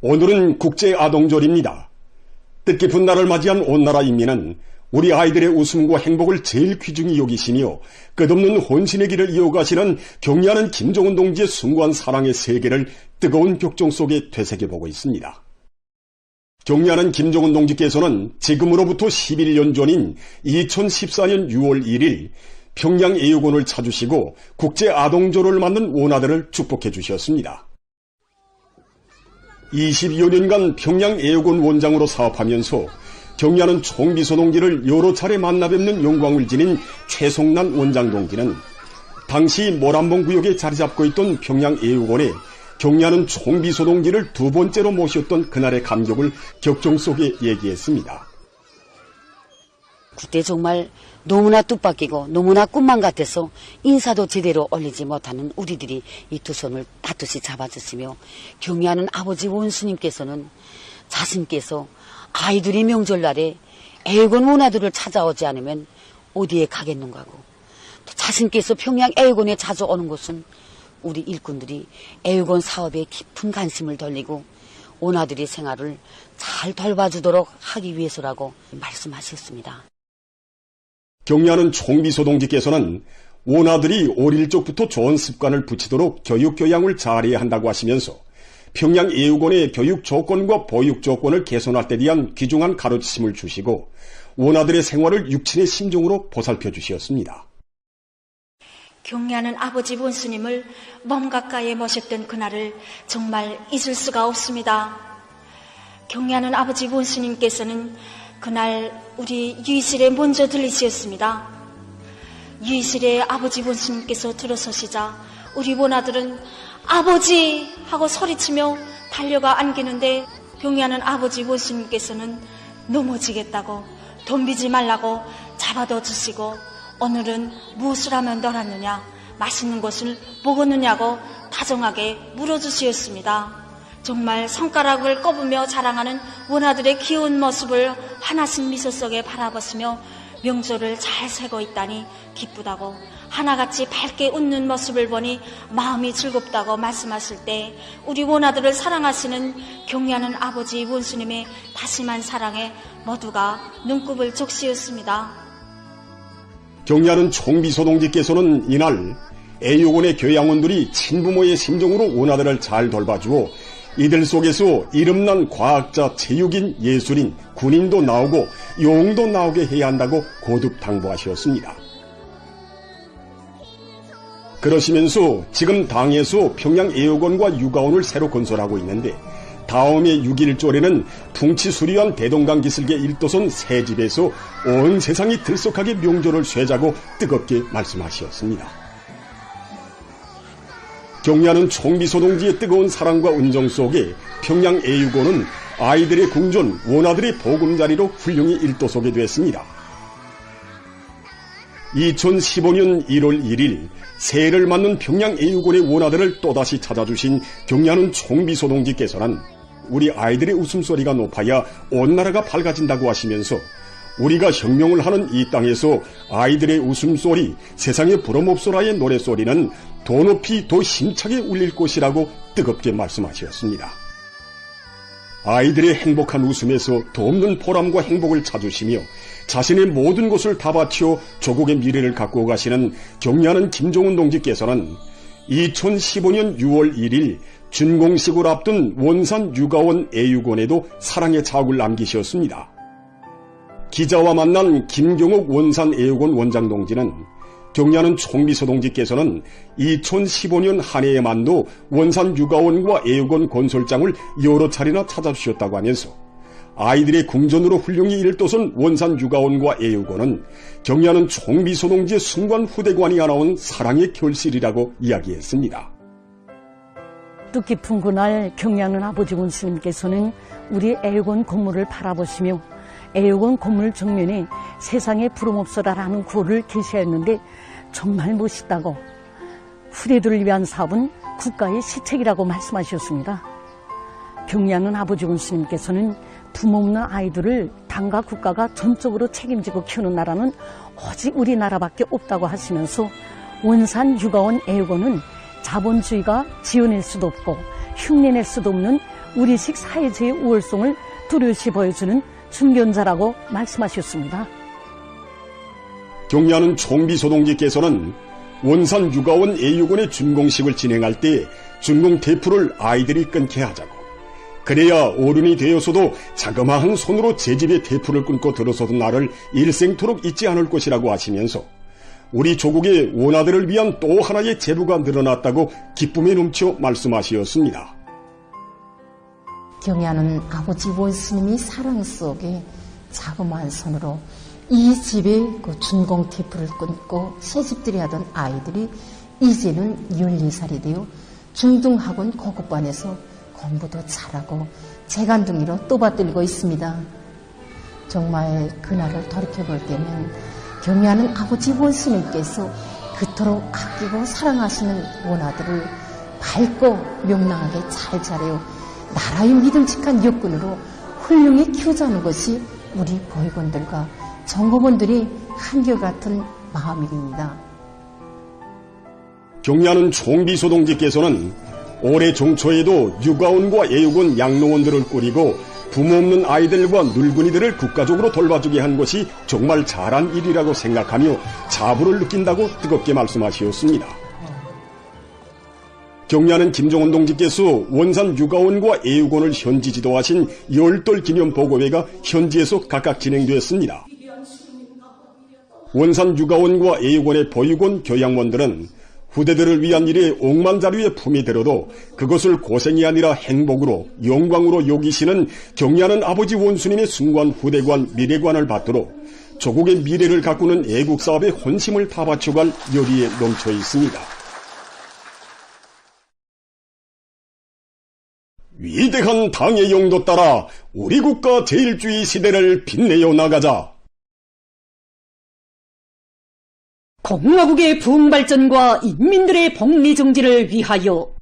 오늘은 국제아동절입니다. 뜻깊은 날을 맞이한 온 나라 인민은 우리 아이들의 웃음과 행복을 제일 귀중히 여기시며 끝없는 혼신의 길을 이어가시는 경리하는 김정은 동지의 숭고한 사랑의 세계를 뜨거운 격정 속에 되새겨보고 있습니다. 경리하는 김정은 동지께서는 지금으로부터 11년 전인 2014년 6월 1일 평양 애육원을 찾으시고 국제아동절을 맞는 원아들을 축복해 주셨습니다. 22여 년간 평양 애육원 원장으로 사업하면서 경리하는 총비서동지를 여러 차례 만나 뵙는 영광을 지닌 최송란 원장 동지는 당시 모란봉 구역에 자리 잡고 있던 평양 애육원에 경리하는 총비서동지를 두 번째로 모셨던 그날의 감격을 격정 속에 얘기했습니다. 그때 정말 너무나 뜻밖이고 너무나 꿈만 같아서 인사도 제대로 올리지 못하는 우리들이 이 두 손을 따뜻이 잡아주시며 경리하는 아버지 원수님께서는 자신께서 아이들이 명절날에 애육원 원아들을 찾아오지 않으면 어디에 가겠는가 하고 또 자신께서 평양 애육원에 자주 오는 것은 우리 일꾼들이 애육원 사업에 깊은 관심을 돌리고 원아들의 생활을 잘 돌봐주도록 하기 위해서라고 말씀하셨습니다. 경리하는 총비서동지께서는 원아들이 어릴 적부터 좋은 습관을 붙이도록 교육교양을 잘해야 한다고 하시면서 평양 애육원의 교육 조건과 보육 조건을 개선할 때 대한 귀중한 가르침을 주시고 원아들의 생활을 육친의 심정으로 보살펴 주셨습니다. 경리하는 아버지 원수님을 몸 가까이에 모셨던 그날을 정말 잊을 수가 없습니다. 경리하는 아버지 원수님께서는 그날 우리 유이실에 먼저 들리셨습니다. 유이실에 아버지 원수님께서 들어서시자 우리 원아들은 아버지 하고 소리치며 달려가 안기는데 경리하는 아버지 원수님께서는 넘어지겠다고 덤비지 말라고 잡아둬 주시고 오늘은 무엇을 하면 놀았느냐 맛있는 것을 먹었느냐고 다정하게 물어주시었습니다. 정말 손가락을 꼽으며 자랑하는 원아들의 귀여운 모습을 환하신 미소 속에 바라보시며 명절을 잘 새고 있다니 기쁘다고 하나같이 밝게 웃는 모습을 보니 마음이 즐겁다고 말씀하실 때 우리 원아들을 사랑하시는 경리하는 아버지 원수님의 다심한 사랑에 모두가 눈곱을 적시었습니다. 경리하는 총비서동지께서는 이날 애육원의 교양원들이 친부모의 심정으로 원아들을 잘 돌봐주어 이들 속에서 이름난 과학자, 체육인, 예술인, 군인도 나오고 용도 나오게 해야 한다고 거듭 당부하셨습니다. 그러시면서 지금 당에서 평양 애육원과 육아원을 새로 건설하고 있는데 다음해 6.1절에는 풍치 수리한 대동강 기슭의 1도선 새 집에서 온 세상이 들썩하게 명절을 쇠자고 뜨겁게 말씀하셨습니다. 경리하는 총비서동지의 뜨거운 사랑과 은정 속에 평양 애육원은 아이들의 궁전, 원아들의 보금자리로 훌륭히 일도서게 됐습니다. 2015년 1월 1일 새해를 맞는 평양 애육원의 원아들을 또다시 찾아주신 경리하는 총비서동지께서는 우리 아이들의 웃음소리가 높아야 온 나라가 밝아진다고 하시면서 우리가 혁명을 하는 이 땅에서 아이들의 웃음소리, 세상에 부름없소라의 노래소리는 더 높이 더 힘차게 울릴 것이라고 뜨겁게 말씀하셨습니다. 아이들의 행복한 웃음에서 더 없는 보람과 행복을 찾으시며 자신의 모든 것을 다 바쳐 조국의 미래를 갖고 가시는 경리하는 김정은 동지께서는 2015년 6월 1일 준공식을 앞둔 원산 육아원 애육원에도 사랑의 자국을 남기셨습니다. 기자와 만난 김경옥 원산 애육원 원장 동지는 경리하는 총비서동지께서는 2015년 한 해에 만도 원산 육아원과 애육원 건설장을 여러 차례나 찾아주셨다고 하면서 아이들의 궁전으로 훌륭히 일도선 원산 육아원과 애육원은 경리하는 총비서동지의 순간 후대관이 하나온 사랑의 결실이라고 이야기했습니다. 뜻깊은 그날 경리하는 아버지 원수님께서는 우리 애육원 건물을 바라보시며 애육원 건물 정면에 세상에 부름없어라라는 구호를 게시했는데 정말 멋있다고 후대들을 위한 사업은 국가의 시책이라고 말씀하셨습니다. 경리하는 아버지 원수님께서는 부모 없는 아이들을 당과 국가가 전적으로 책임지고 키우는 나라는 오직 우리나라밖에 없다고 하시면서 원산 육아원 애육원은 자본주의가 지어낼 수도 없고 흉내낼 수도 없는 우리식 사회주의 우월성을 뚜렷이 보여주는 중견자라고 말씀하셨습니다. 경리하는 총비서동지께서는 원산 육아원 애육원의 준공식을 진행할 때 준공 테이프를 아이들이 끊게 하자고, 그래야 어른이 되어서도 자그마한 손으로 제 집에 테이프를 끊고 들어서던 나를 일생토록 잊지 않을 것이라고 하시면서 우리 조국의 원아들을 위한 또 하나의 제도가 늘어났다고 기쁨에 넘쳐 말씀하시었습니다. 경애하는 아버지 원스님이 사랑 속에 자그마한 손으로 이 집에 그 준공 테이프를 끊고 새집들이 하던 아이들이 이제는 14살이 되어 중등학원 고급반에서 공부도 잘하고 재간둥이로 또받들고 있습니다. 정말 그날을 돌이켜볼 때면 경애하는 아버지 원스님께서 그토록 아끼고 사랑하시는 원아들을 밝고 명랑하게 잘 자라요 나라의 믿음직한 역군으로 훌륭히 키우자는 것이 우리 보육원들과 정보원들이 한결같은 마음입니다. 경리하는 총비서동지께서는 올해 정초에도 육아원과 애육원 양로원들을 꾸리고 부모 없는 아이들과 늙은이들을 국가적으로 돌봐주게 한 것이 정말 잘한 일이라고 생각하며 자부를 느낀다고 뜨겁게 말씀하셨습니다. 경리하는 김종원 동지께서 원산 육아원과 애육원을 현지 지도하신 열돌 기념 보고회가 현지에서 각각 진행되었습니다. 원산 육아원과 애육원의 보육원 교양원들은 후대들을 위한 일에 억만자루에 품이 들어도 그것을 고생이 아니라 행복으로 영광으로 여기시는 경리하는 아버지 원수님의 순관 후대관 미래관을 받도록 조국의 미래를 가꾸는 애국사업에 혼심을 다 바쳐갈 열의에 넘쳐 있습니다. 위대한 당의 용도 따라 우리 국가 제일주의 시대를 빛내어 나가자. 공화국의 부흥발전과 인민들의 복리정지를 위하여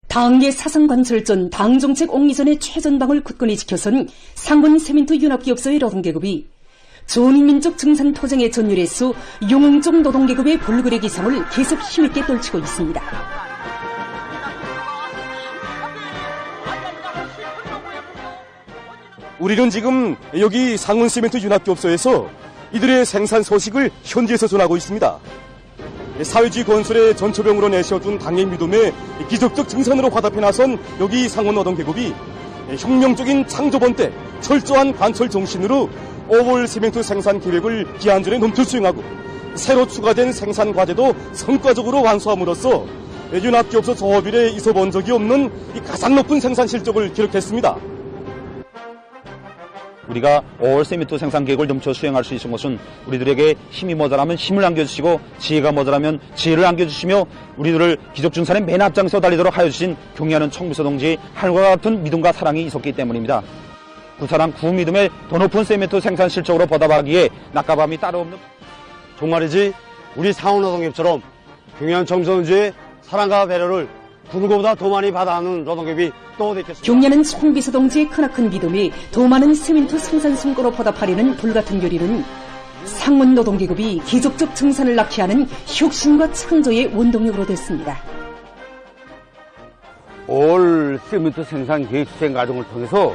당계 사상관철전 당정책 옥리전의 최전방을 굳건히 지켜선 상군 세민트 윤합기업소의 노동계급이 전인민족 증산토쟁의 전율에서 용흥적 노동계급의 볼그레 기상을 계속 힘있게 떨치고 있습니다. 우리는 지금 여기 상훈시멘트 윤합기업소에서 이들의 생산 소식을 현지에서 전하고 있습니다. 사회주의 건설의 전초병으로 내세워둔 당의 믿음에 기적적 증산으로 화답해 나선 여기 상훈노동계급이 혁명적인 창조번 때 철저한 관철 정신으로 5월 시멘트 생산 계획을 기한전에 넘쳐 수행하고 새로 추가된 생산 과제도 성과적으로 완수함으로써 윤합기업소 조업 이래 있어본 적이 없는 가장 높은 생산 실적을 기록했습니다. 우리가 5월 시멘트 생산 계획을 넘쳐 수행할 수 있는 것은 우리들에게 힘이 모자라면 힘을 안겨주시고 지혜가 모자라면 지혜를 안겨주시며 우리들을 기적증산의 맨 앞장서 달리도록 하여 주신 경리하는 총비서 동지의 하늘과 같은 믿음과 사랑이 있었기 때문입니다. 그 사랑 그 믿음의 더 높은 시멘트 생산 실적으로 보답하기에 낮과 밤이 따로 없는 정말이지 우리 상훈노동협처럼 경리하는 총비서 동지의 사랑과 배려를 그 누구보다 더 많이 받아하는 노동계급이 또 되겠습니다. 경리하는 총비서 동지의 크나큰 믿음이 더 많은 시멘트 생산 성과로 보답하려는 불같은 결의는 상문 노동계급이 기적적 증산을 낳게 하는 혁신과 창조의 원동력으로 됐습니다. 5월 시멘트 생산 계획 수행 과정을 통해서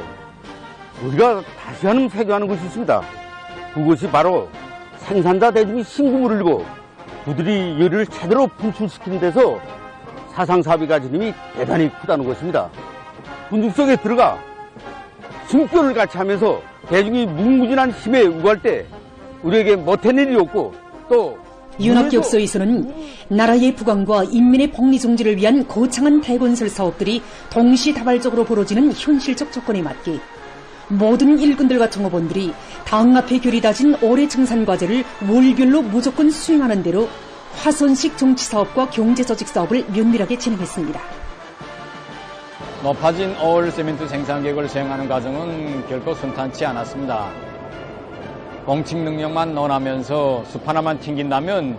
우리가 다시 한번 체감하는 것이 있습니다. 그것이 바로 생산자 대중이 심금을 울리고 그들이 열의를 제대로 분출시키는 데서 사상사업의 가지님이 대단히 크다는 것입니다. 군중 속에 들어가 숨결을 같이 하면서 대중이 무궁무진한 힘에 우할 때 우리에게 못해낼 일이 없고 또 윤합기업소에서는 나라의 부강과 인민의 복리정지를 위한 거창한 대건설 사업들이 동시다발적으로 벌어지는 현실적 조건에 맞게 모든 일꾼들과 종업원들이 당 앞에 결이 다진 올해 증산과제를 월별로 무조건 수행하는 대로 화선식 정치사업과 경제조직사업을 면밀하게 진행했습니다. 높아진 5월 시멘트 생산 계획을 수행하는 과정은 결코 순탄치 않았습니다. 공칙 능력만 논하면서 숲 하나만 튕긴다면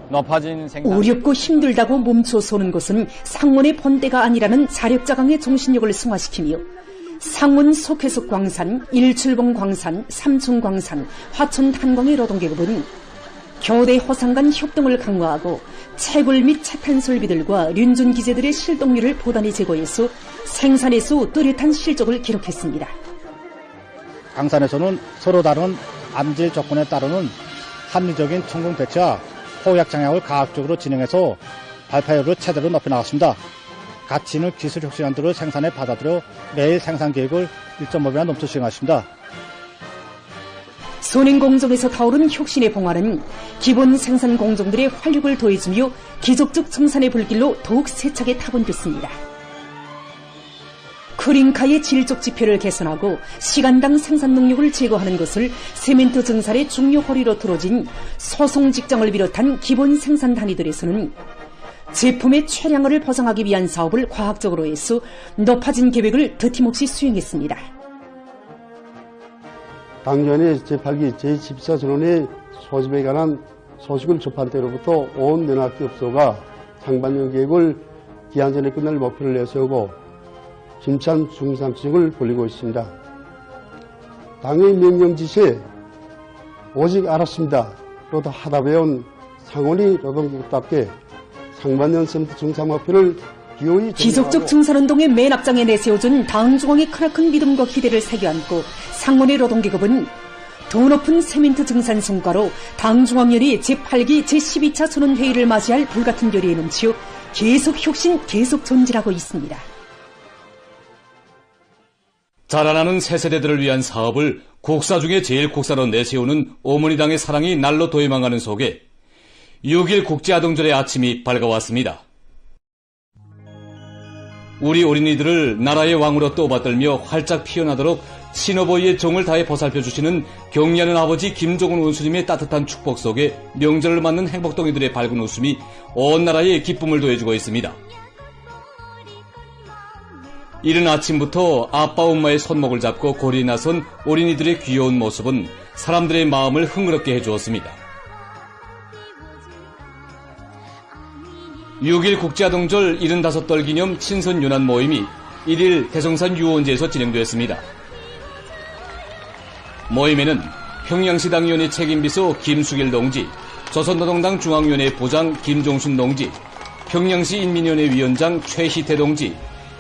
높아진 생산 어렵고 힘들다고 멈춰 서는 것은 상원의 번대가 아니라는 자력자강의 정신력을 승화시키며 상원 속해석 광산, 일출봉 광산, 삼촌 광산, 화천 탄광의 노동계급은 교대 허상 간 협동을 강화하고 채굴 및 채탄 설비들과 륜준 기재들의 실동률을 보단히 제고해서 생산에서 뚜렷한 실적을 기록했습니다. 광산에서는 서로 다른 암질 조건에 따르는 합리적인 천공 배치와 포약 장약을 과학적으로 진행해서 발파율을 최대로 높여 나갔습니다. 가치 있는 기술 혁신안들을 생산에 받아들여 매일 생산 계획을 1.5배나 넘쳐 수행하십니다. 선행공정에서 타오른 혁신의 봉화는 기본 생산 공정들의 활력을 더해주며 기적적 정산의 불길로 더욱 세차게 타건됐습니다. 크링카의 질적 지표를 개선하고 시간당 생산 능력을 제거하는 것을 세멘트 증산의 중요 허리로 틀어진 소송 직장을 비롯한 기본 생산 단위들에서는 제품의 최량화를 보장하기 위한 사업을 과학적으로 해서 높아진 계획을 드팀없이 수행했습니다. 당년에 제8기 제14 전원의 소집에 관한 소식을 접한 때로부터 온 면학기업소가 상반년 계획을 기한 전에 끝낼 목표를 내세우고 힘찬 중상층을 벌이고 있습니다. 당의 명령 지시에 오직 알았습니다. 로도 하다 배운 상원이 노동계급답게 상반년 세멘트 증산 목표를 기호히 기적적 증산운동의 맨 앞장에 내세워준 당중앙의 크나큰 믿음과 기대를 새겨안고 상원의 노동계급은 더 높은 세멘트 증산 성과로 당중앙연이 제8기 제12차 전원회의를 맞이할 불같은 결의에 넘치어 계속 혁신, 계속 존질하고 있습니다. 자라나는 새 세대들을 위한 사업을 국사 중에 제일 국사로 내세우는 어머니당의 사랑이 날로 도예망하는 속에 6.1 국제아동절의 아침이 밝아왔습니다. 우리 어린이들을 나라의 왕으로 떠받들며 활짝 피어나도록 신어버이의 정을 다해 보살펴주시는 경리하는 아버지 김종훈 원수님의 따뜻한 축복 속에 명절을 맞는 행복동이들의 밝은 웃음이 온 나라에 기쁨을 더해주고 있습니다. 이른 아침부터 아빠 엄마의 손목을 잡고 거리에 나선 어린이들의 귀여운 모습은 사람들의 마음을 흥그럽게 해주었습니다. 6.1 국제아동절 75돌 기념 친선윤환 모임이 1일 대성산 유원지에서 진행되었습니다. 모임에는 평양시 당위원회 책임비서 김수길 동지, 조선노동당 중앙위원회 부장 김종순 동지, 평양시 인민위원회 위원장 최희태 동지,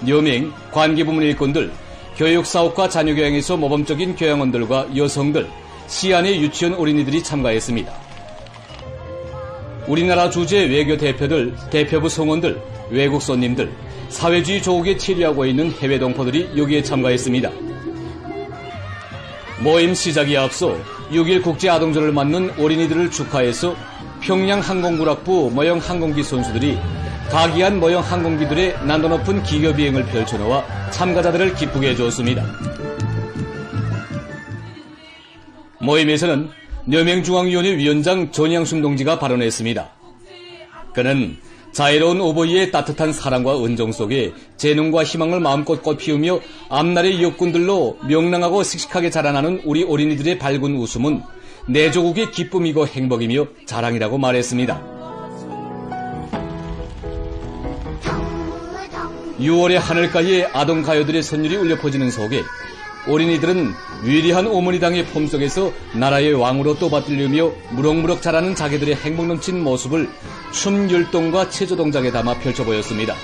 여명, 관계부문 일꾼들, 교육사업과 자녀교양에서 모범적인 교양원들과 여성들, 시안의 유치원 어린이들이 참가했습니다. 우리나라 주재 외교 대표들, 대표부 성원들, 외국 손님들, 사회주의 조국에 체류하고 있는 해외 동포들이 여기에 참가했습니다. 모임 시작에 앞서 6.1 국제아동절을 맞는 어린이들을 축하해서 평양항공구락부 모형항공기 선수들이 가기한 모형항공기들의 난도 높은 기교 비행을 펼쳐놓아 참가자들을 기쁘게 해주었습니다. 모임에서는 여명중앙위원회 위원장 전양순 동지가 발언했습니다. 그는 자애로운 어버이의 따뜻한 사랑과 은정 속에 재능과 희망을 마음껏 꽃피우며 앞날의 역군들로 명랑하고 씩씩하게 자라나는 우리 어린이들의 밝은 웃음은 내 조국의 기쁨이고 행복이며 자랑이라고 말했습니다. 6월의 하늘가에 아동가요들의 선율이 울려 퍼지는 속에 어린이들은 위대한 어머니당의 품속에서 나라의 왕으로 떠받들려며 무럭무럭 자라는 자기들의 행복 넘친 모습을 춤 율동과 체조 동작에 담아 펼쳐 보였습니다.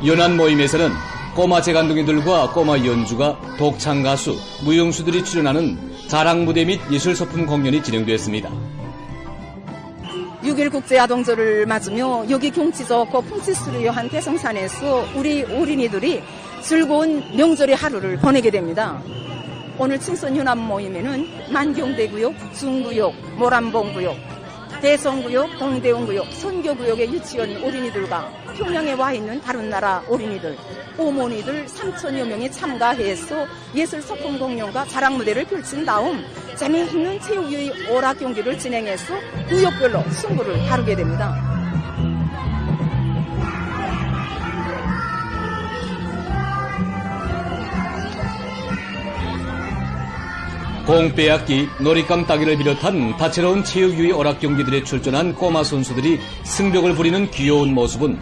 연안 모임에서는 꼬마 재간둥이들과 꼬마 연주가, 독창 가수, 무용수들이 출연하는 자랑 무대 및 예술 소품 공연이 진행됐습니다. 6.1 국제아동절을 맞으며 여기 경치 좋고 풍치수려한 대성산에서 우리 어린이들이 즐거운 명절의 하루를 보내게 됩니다. 오늘 친선윤환 모임에는 만경대구역, 중구역, 모란봉구역, 대성구역, 동대원구역, 선교구역의 유치원 어린이들과 평양에 와 있는 다른 나라 어린이들, 어머니들 3,000여 명이 참가해서 예술 소품 공연과 자랑 무대를 펼친 다음 재미있는 체육의 오락 경기를 진행해서 구역별로 승부를 다루게 됩니다. 공빼앗기, 놀잇감 따기를 비롯한 다채로운 체육유희 오락 경기들에 출전한 꼬마 선수들이 승벽을 부리는 귀여운 모습은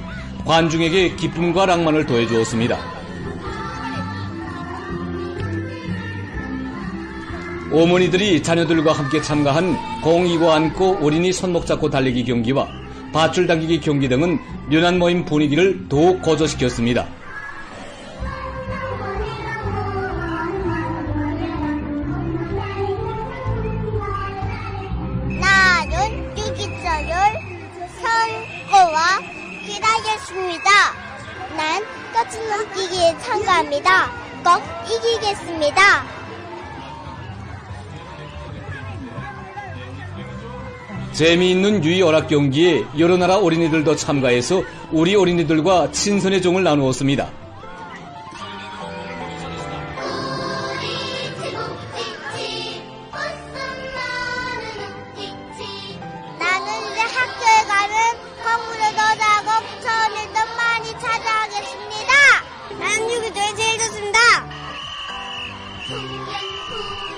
관중에게 기쁨과 낭만을 더해주었습니다. 어머니들이 자녀들과 함께 참가한 공 이고 안고 어린이 손목 잡고 달리기 경기와 밧줄 당기기 경기 등은 연안 모임 분위기를 더욱 고조시켰습니다. 나는 유기적을 선거와 기다렸습니다. 난 끝을 넘기기에 참가합니다. 꼭 이기겠습니다. 재미있는 유희 오락 경기에 여러 나라 어린이들도 참가해서 우리 어린이들과 친선의 정을 나누었습니다. 나는 이제 학교에 가는 건물을 너다고 부처님도 많이 찾아가겠습니다. 나는 유기적이 제일 좋습니다.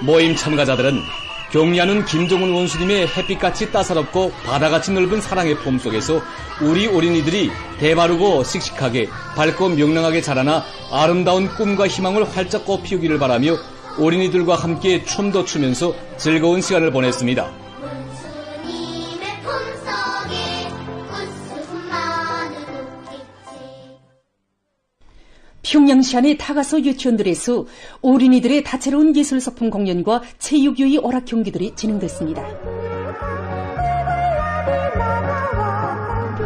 모임 참가자들은 경리하는 김종훈 원수님의 햇빛같이 따사롭고 바다같이 넓은 사랑의 품 속에서 우리 어린이들이 대바르고 씩씩하게 밝고 명랑하게 자라나 아름다운 꿈과 희망을 활짝 꽃피우기를 바라며 어린이들과 함께 춤도 추면서 즐거운 시간을 보냈습니다. 평양시안의 다가서 유치원들에서 어린이들의 다채로운 예술 소품 공연과 체육유희 오락 경기들이 진행됐습니다.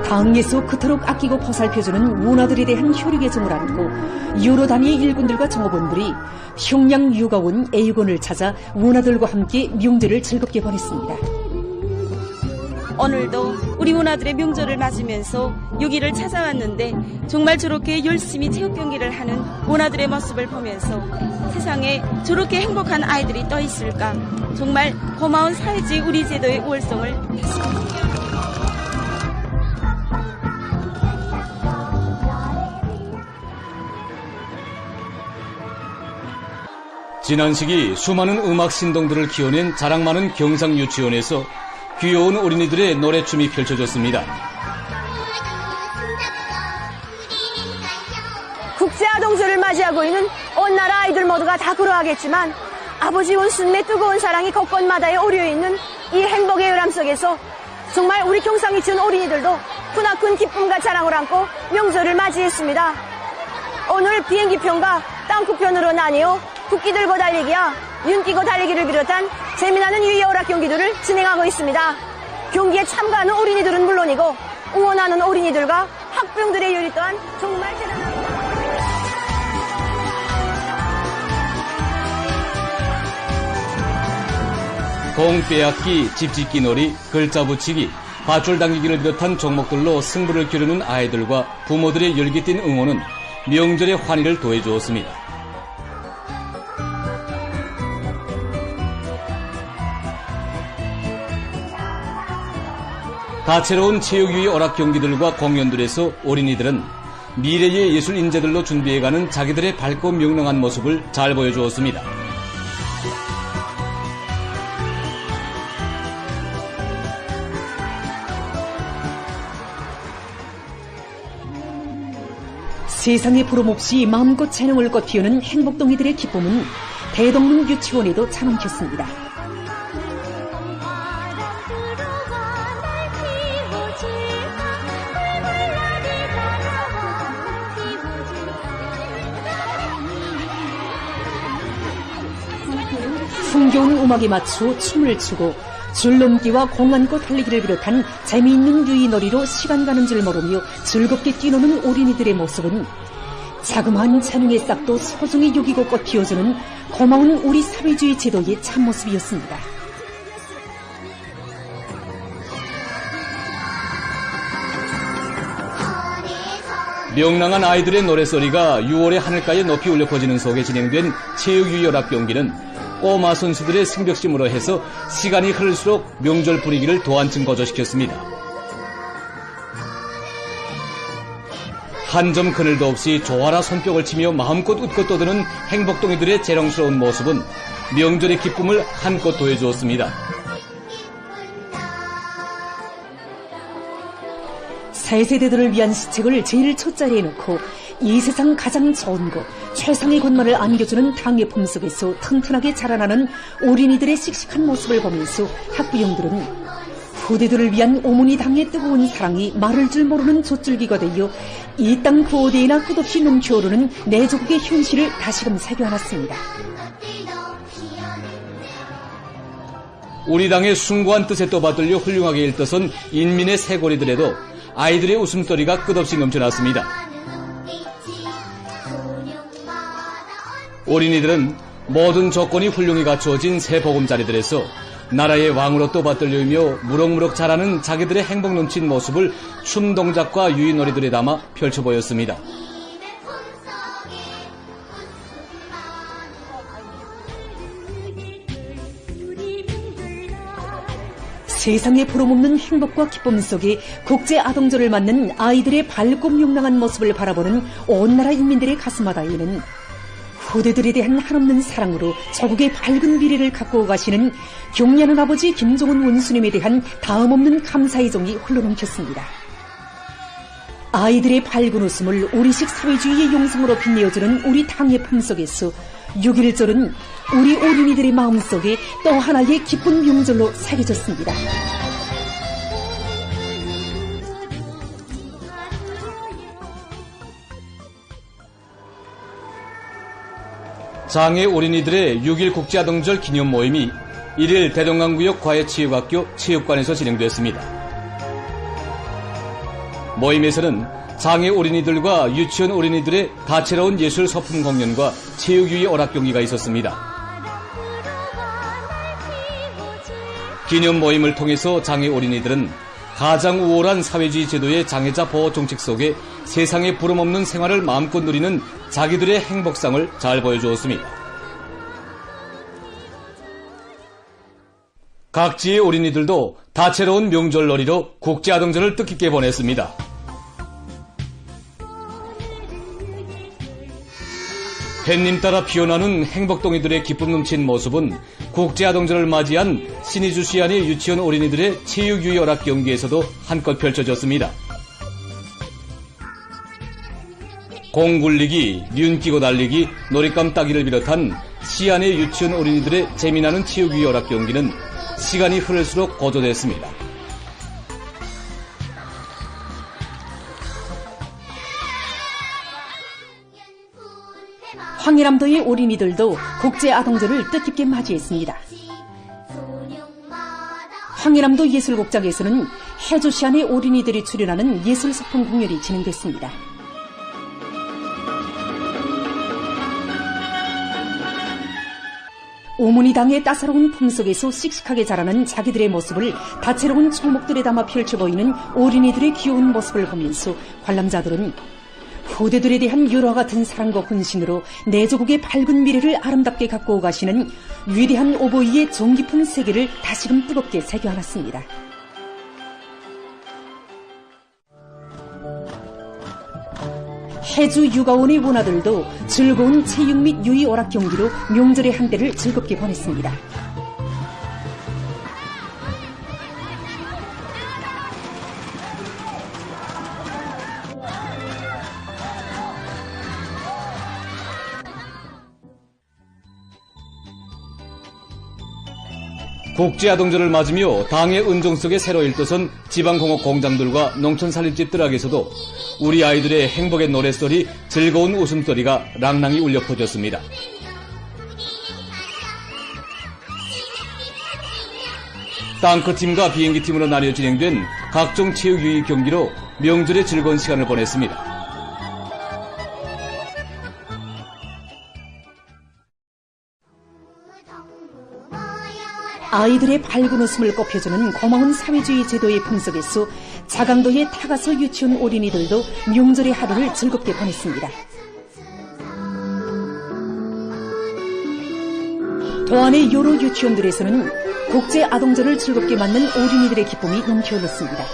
당에서 그토록 아끼고 보살펴주는 문화들에 대한 효력의 정을 안고 여러 단위의 일꾼들과 종업원들이 평양 육아원 A군을 찾아 문화들과 함께 명절을 즐겁게 보냈습니다. 오늘도 우리 문화들의 명절을 맞으면서 여기를 찾아왔는데 정말 저렇게 열심히 체육 경기를 하는 문화들의 모습을 보면서 세상에 저렇게 행복한 아이들이 또 있을까, 정말 고마운 사회주의 우리 제도의 우월성을 지난 시기 수많은 음악 신동들을 키워낸 자랑 많은 경상유치원에서 귀여운 어린이들의 노래춤이 펼쳐졌습니다. 국제아동절을 맞이하고 있는 온 나라 아이들 모두가 다 그러하겠지만 아버지 원수님의 뜨거운 사랑이 곳곳마다에 오려있는 이 행복의 요람 속에서 정말 우리 경상유치원 어린이들도 크나큰 기쁨과 자랑을 안고 명절을 맞이했습니다. 오늘 비행기편과 땅크편으로 나뉘어 국기 들고 달리기와 윤 끼고 달리기를 비롯한 재미나는 유희 오락 경기들을 진행하고 있습니다. 경기에 참가하는 어린이들은 물론이고 응원하는 어린이들과 학부형들의 열의 또한 정말 대단합니다. 공 빼앗기, 집짓기 놀이, 글자 붙이기, 밧줄 당기기를 비롯한 종목들로 승부를 겨루는 아이들과 부모들의 열기 띤 응원은 명절의 환희를 더해주었습니다. 다채로운 체육유희 오락 경기들과 공연들에서 어린이들은 미래의 예술 인재들로 준비해가는 자기들의 밝고 명랑한 모습을 잘 보여주었습니다. 세상에 부름없이 마음껏 재능을 꽃피우는 행복동이들의 기쁨은 대동문 유치원에도 참음켰습니다. 흥겨운 음악에 맞춰 춤을 추고 줄넘기와 공 안고 달리기를 비롯한 재미있는 유희놀이로 시간 가는 줄 모르며 즐겁게 뛰노는 어린이들의 모습은 자그마한 재능의 싹도 소중히 여기고 꽃피워주는 고마운 우리 사회주의 제도의 참모습이었습니다. 명랑한 아이들의 노래소리가 6월의 하늘가에 높이 울려 퍼지는 속에 진행된 체육유희 오락 경기는 꼬마 선수들의 승벽심으로 해서 시간이 흐를수록 명절 분위기를 더 한층 고조시켰습니다. 한 점 그늘도 없이 조아라 손뼉을 치며 마음껏 웃고 떠드는 행복동이들의 재롱스러운 모습은 명절의 기쁨을 한껏 더해주었습니다. 새 세대들을 위한 시책을 제일 첫자리에 놓고 이 세상 가장 좋은 것, 최상의 것만을 안겨주는 당의 품속에서 튼튼하게 자라나는 어린이들의 씩씩한 모습을 보면서 학부형들은 후대들을 위한 어머니 당의 뜨거운 사랑이 마를 줄 모르는 돛줄기가 되어 이 땅 그 어디에나 끝없이 넘쳐오르는 내조국의 현실을 다시금 새겨안았습니다. 우리 당의 숭고한 뜻에 떠받들려 훌륭하게 일떠선 인민의 새고리들에도 아이들의 웃음소리가 끝없이 넘쳐났습니다. 어린이들은 모든 조건이 훌륭히 갖추어진 새 보금자리들에서 나라의 왕으로 떠받들려이며 무럭무럭 자라는 자기들의 행복 넘친 모습을 춤 동작과 유인놀이들에 담아 펼쳐 보였습니다. 세상에 보름없는 행복과 기쁨 속에 국제아동절을 맞는 아이들의 밝고 명랑한 모습을 바라보는 온 나라 인민들의 가슴마다에는 후대들에 대한 한없는 사랑으로 조국의 밝은 미래를 갖고 가시는 경례하는 아버지 김정은 원수님에 대한 다음없는 감사의 정이 흘러넘쳤습니다. 아이들의 밝은 웃음을 우리식 사회주의의 용성으로 빛내어주는 우리 당의 품속에서 6.1절은 우리 어린이들의 마음속에 또 하나의 기쁜 명절로 새겨졌습니다. 장애 어린이들의 6.1 국제아동절 기념 모임이 1일 대동강구역 과외체육학교 체육관에서 진행됐습니다. 모임에서는 장애 어린이들과 유치원 어린이들의 다채로운 예술 소품 공연과 체육유희 오락 경기가 있었습니다. 기념 모임을 통해서 장애 어린이들은 가장 우월한 사회주의 제도의 장애자 보호 정책 속에 세상에 부름없는 생활을 마음껏 누리는 자기들의 행복상을 잘 보여주었습니다. 각지의 어린이들도 다채로운 명절놀이로 국제아동절을 뜻깊게 보냈습니다. 햇님 따라 피어나는 행복동이들의 기쁨 넘친 모습은 국제아동절을 맞이한 신의주시 안의 유치원 어린이들의 체육유희 오락 경기에서도 한껏 펼쳐졌습니다. 공 굴리기, 뮨 끼고 달리기, 놀잇감 따기를 비롯한 시안의 유치원 어린이들의 재미나는 체육유희 오락 경기는 시간이 흐를수록 고조됐습니다. 황해남도의 어린이들도 국제아동절을 뜻깊게 맞이했습니다. 황해남도 예술극장에서는 해조시안의 어린이들이 출연하는 예술소품 공연이 진행됐습니다. 어머니당의 따사로운 품속에서 씩씩하게 자라는 자기들의 모습을 다채로운 총목들에 담아 펼쳐 보이는 어린이들의 귀여운 모습을 보면서 관람자들은 후대들에 대한 유로와 같은 사랑과 헌신으로 내조국의 밝은 미래를 아름답게 갖고 가시는 위대한 오보이의 정 깊은 세계를 다시금 뜨겁게 새겨안았습니다. 해주 육아원의 원아들도 즐거운 체육 및 유희 오락 경기로 명절의 한때를 즐겁게 보냈습니다. 국제아동절을 맞으며 당의 은종 속에 새로 일떠선 지방공업 공장들과 농촌살림집 들락에서도 우리 아이들의 행복의 노랫소리, 즐거운 웃음소리가 랑랑이 울려 퍼졌습니다. 탱크팀과 비행기팀으로 나뉘어 진행된 각종 체육유희 경기로 명절의 즐거운 시간을 보냈습니다. 아이들의 밝은 웃음을 꽃펴주는 고마운 사회주의 제도의 품속에서 자강도의 타가서 유치원 어린이들도 명절의 하루를 즐겁게 보냈습니다. 도안의 여러 유치원들에서는 국제아동절을 즐겁게 맞는 어린이들의 기쁨이 넘쳐 흘렀습니다.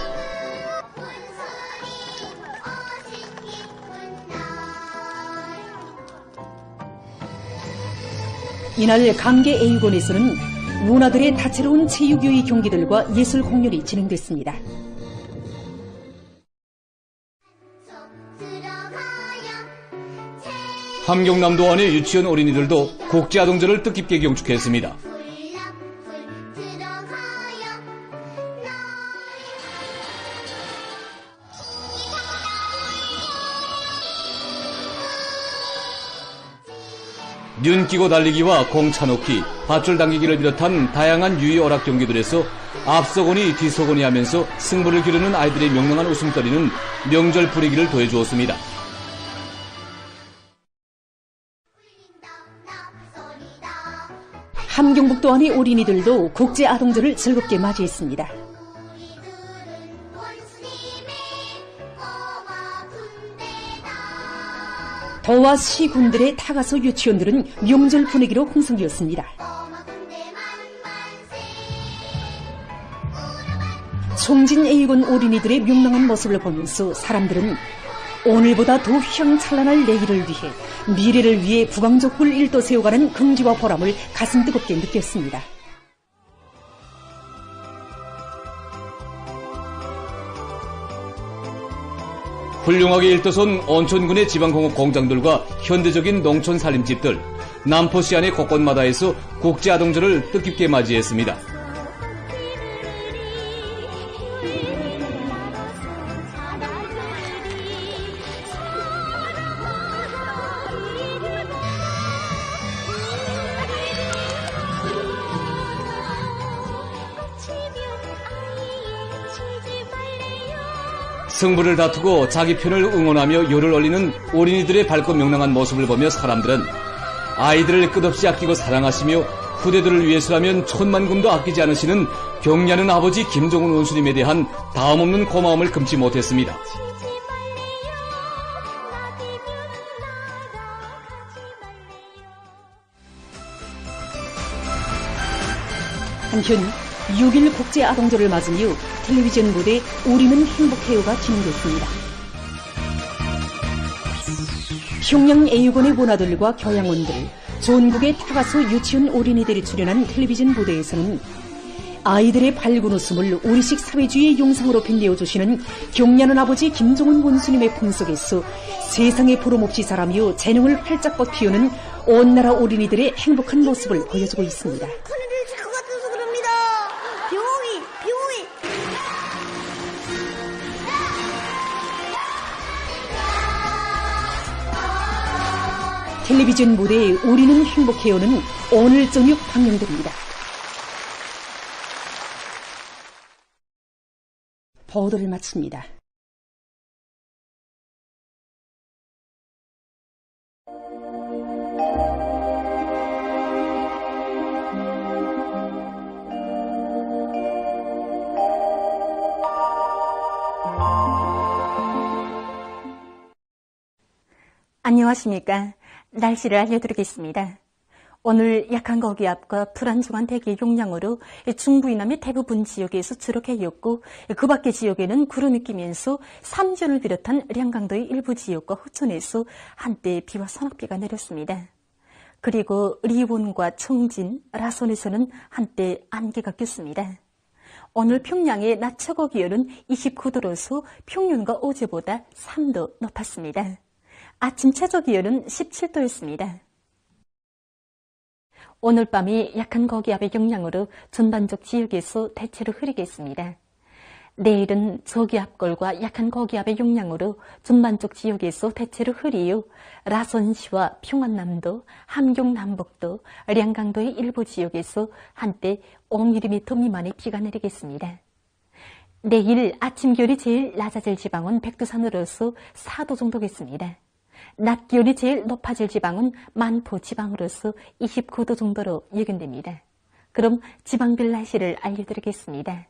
이날 강계애육원에서는 문화들의 다채로운 체육유희 경기들과 예술 공연이 진행됐습니다. 함경남도안의 유치원 어린이들도 국제아동절을 뜻깊게 경축했습니다. 눈 끼고 달리기와 공 차놓기, 밧줄 당기기를 비롯한 다양한 유희 오락 경기들에서 앞서거니 뒤서거니 하면서 승부를 기르는 아이들의 명랑한 웃음거리는 명절 분위기를 더해주었습니다. 함경북도안의 어린이들도 국제아동절을 즐겁게 맞이했습니다. 도와 시군들의 타가서 유치원들은 명절 분위기로 흥성이었습니다. 송진애육원 어린이들의 명랑한 모습을 보면서 사람들은 오늘보다 더 휘황찬란할 내일을 위해, 미래를 위해 부강적불 일도 세워가는 긍지와 보람을 가슴 뜨겁게 느꼈습니다. 훌륭하게 일떠선 온천군의 지방공업 공장들과 현대적인 농촌 살림집들, 남포시 안의 곳곳마다에서 국제아동절을 뜻깊게 맞이했습니다. 승부를 다투고 자기 편을 응원하며 열을 올리는 어린이들의 밝고 명랑한 모습을 보며 사람들은 아이들을 끝없이 아끼고 사랑하시며 후대들을 위해서라면 천만금도 아끼지 않으시는 경리하는 아버지 김종훈 원수님에 대한 다음없는 고마움을 금치 못했습니다. 한편 6일 국제아동절을 맞으며 텔레비전 무대 우리는 행복해요가 진행됐습니다. 평양애육원의 문화들과 교양원들, 전국의 타가서 유치원 어린이들이 출연한 텔레비전 무대에서는 아이들의 밝은 웃음을 우리식 사회주의의 영상으로 빛내어주시는 경리하는 아버지 김종훈 원수님의 품 속에서 세상에 부름없이 자라며 재능을 활짝 뻗피우는 온 나라 어린이들의 행복한 모습을 보여주고 있습니다. 텔레비전 무대에 우리는 행복해요는 오늘 저녁 방영됩니다. 보도를 마칩니다. 안녕하십니까. 날씨를 알려드리겠습니다. 오늘 약한 거기압과 불안정한 대기 용량으로 중부 이남의 대부분 지역에서 주룩해였고 그 밖의 지역에는 구름이 끼면서 삼전을 비롯한 량강도의 일부 지역과 호천에서 한때 비와 소낙비가 내렸습니다. 그리고 리원과 청진, 라선에서는 한때 안개가 꼈습니다. 오늘 평양의 낮 최고 기온은 29도로서 평년과 어제보다 3도 높았습니다. 아침 최저 기온은 17도였습니다. 오늘 밤이 약한 고기압의 영향으로 전반적 지역에서 대체로 흐리겠습니다. 내일은 저기압골과 약한 고기압의 영향으로 전반적 지역에서 대체로 흐리요. 라선시와 평안남도, 함경남북도, 량강도의 일부 지역에서 한때 5mm 미만의 비가 내리겠습니다. 내일 아침 기온이 제일 낮아질 지방은 백두산으로서 4도 정도겠습니다. 낮 기온이 제일 높아질 지방은 만포 지방으로서 29도 정도로 예견됩니다. 그럼 지방별 날씨를 알려드리겠습니다.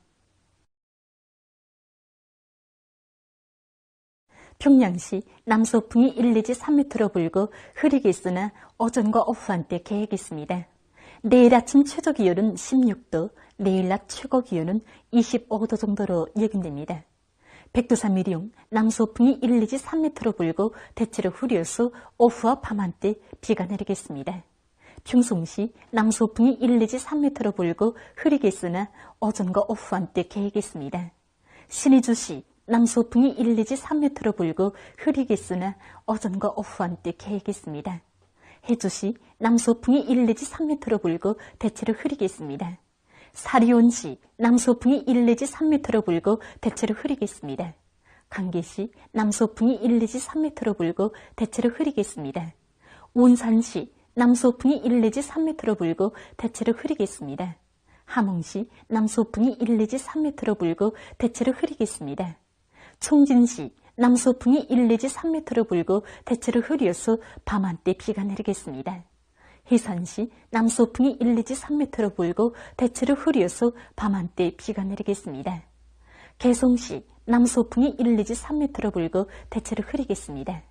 평양시 남서풍이 1 내지 3m로 불고 흐리겠으나 오전과 오후 한때 개겠습니다. 내일 아침 최저 기온은 16도, 내일 낮 최고 기온은 25도 정도로 예견됩니다. 백두산 미령 남서풍이 1 내지 3m로 불고 대체로 흐려서 오후와 밤 한때 비가 내리겠습니다. 평송시 남서풍이 1 내지 3m로 불고 흐리겠으나 오전과 오후 한때 개겠습니다. 신의주시 남서풍이 1 내지 3m로 불고 흐리겠으나 오전과 오후 한때 개겠습니다. 해주시 남서풍이 1 내지 3m로 불고 대체로 흐리겠습니다. 사리온시 남서풍이 1 내지 3m로 불고 대체로 흐리겠습니다. 강계시 남서풍이 1 내지 3m로 불고 대체로 흐리겠습니다. 온산시 남서풍이 1 내지 3m로 불고 대체로 흐리겠습니다. 함흥시 남서풍이 1 내지 3m로 불고 대체로 흐리겠습니다. 총진시 남서풍이 1 내지 3m로 불고 대체로 흐려서 밤한때 비가 내리겠습니다. 해산시 남서풍이 1 내지 3m로 불고 대체로 흐려서 밤한때 비가 내리겠습니다. 개성시 남서풍이 1 내지 3m로 불고 대체로 흐리겠습니다.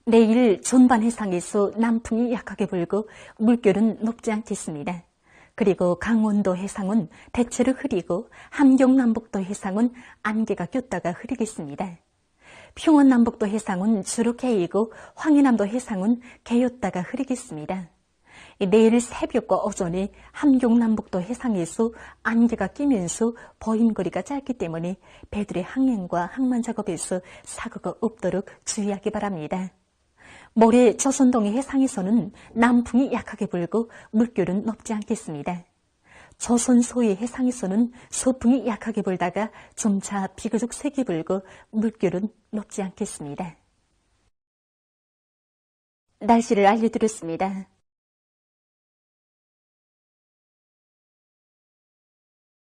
내일 전반 해상에서 남풍이 약하게 불고 물결은 높지 않겠습니다. 그리고 강원도 해상은 대체로 흐리고 함경남북도 해상은 안개가 꼈다가 흐리겠습니다. 평원남북도 해상은 주로 개이고 황해남도 해상은 개였다가 흐리겠습니다. 내일 새벽과 오전에 함경남북도 해상에서 안개가 끼면서 보임거리가 짧기 때문에 배들의 항행과 항만 작업에서 사고가 없도록 주의하기 바랍니다. 모레 조선동해 해상에서는 남풍이 약하게 불고 물결은 높지 않겠습니다. 조선 소해 해상에서는 소풍이 약하게 불다가 점차 비교적 세게 불고 물결은 높지 않겠습니다. 날씨를 알려드렸습니다.